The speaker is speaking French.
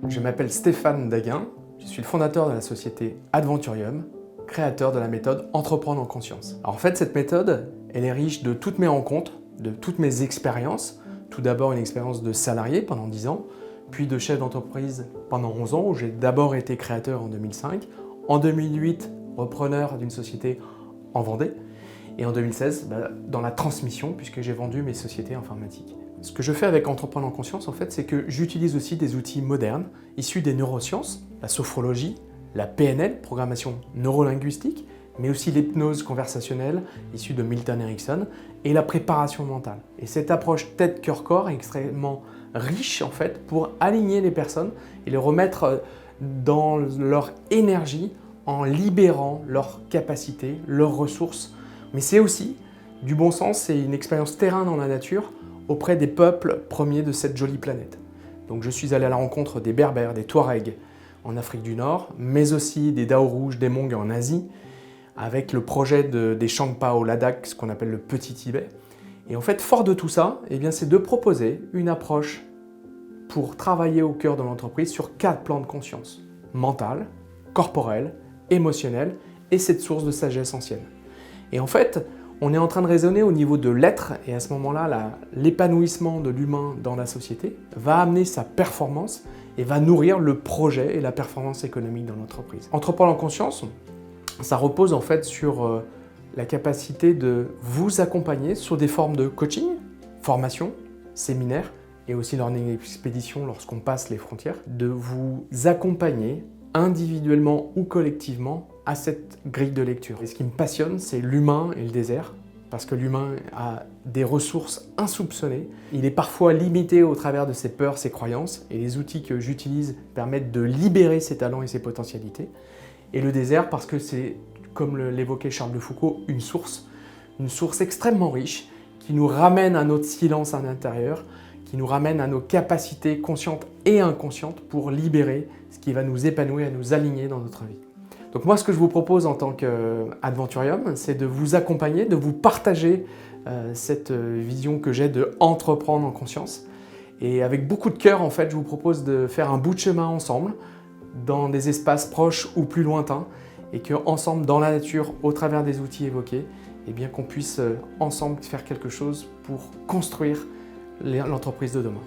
Je m'appelle Stéphane Daguin, je suis le fondateur de la société Adventurium, créateur de la méthode Entreprendre en conscience. Alors en fait, cette méthode, elle est riche de toutes mes rencontres, de toutes mes expériences. Tout d'abord une expérience de salarié pendant 10 ans, puis de chef d'entreprise pendant 11 ans, où j'ai d'abord été créateur en 2005, en 2008, repreneur d'une société en Vendée, et en 2016, dans la transmission, puisque j'ai vendu mes sociétés informatiques. Ce que je fais avec Entreprendre en conscience, en fait, c'est que j'utilise aussi des outils modernes, issus des neurosciences, la sophrologie, la PNL, programmation neurolinguistique, mais aussi l'hypnose conversationnelle, issue de Milton Erickson, et la préparation mentale. Et cette approche tête-cœur-corps est extrêmement riche, en fait, pour aligner les personnes et les remettre dans leur énergie en libérant leurs capacités, leurs ressources. Mais c'est aussi du bon sens et une expérience terrain dans la nature auprès des peuples premiers de cette jolie planète. Donc je suis allé à la rencontre des Berbères, des Touaregs en Afrique du Nord, mais aussi des Dao rouges, des Mongs en Asie, avec le projet des Shangpa au Ladakh, ce qu'on appelle le Petit Tibet. Et en fait, fort de tout ça, c'est de proposer une approche pour travailler au cœur de l'entreprise sur 4 plans de conscience: mental, corporel, émotionnel et cette source de sagesse ancienne. Et en fait, on est en train de raisonner au niveau de l'être, et à ce moment-là, l'épanouissement de l'humain dans la société va amener sa performance et va nourrir le projet et la performance économique dans l'entreprise. Entreprendre en conscience, ça repose en fait sur la capacité de vous accompagner sur des formes de coaching, formation, séminaire et aussi learning expédition lorsqu'on passe les frontières, de vous accompagner individuellement ou collectivement à cette grille de lecture. Et ce qui me passionne, c'est l'humain et le désert, parce que l'humain a des ressources insoupçonnées. Il est parfois limité au travers de ses peurs, ses croyances, et les outils que j'utilise permettent de libérer ses talents et ses potentialités. Et le désert, parce que c'est, comme l'évoquait Charles de Foucault, une source extrêmement riche, qui nous ramène à notre silence à l'intérieur, qui nous ramène à nos capacités conscientes et inconscientes pour libérer ce qui va nous épanouir et nous aligner dans notre vie. Donc moi, ce que je vous propose en tant qu'Adventurium, c'est de vous accompagner, de vous partager cette vision que j'ai de entreprendre en conscience. Et avec beaucoup de cœur, en fait, je vous propose de faire un bout de chemin ensemble, dans des espaces proches ou plus lointains, et qu'ensemble, dans la nature, au travers des outils évoqués, qu'on puisse ensemble faire quelque chose pour construire l'entreprise de demain.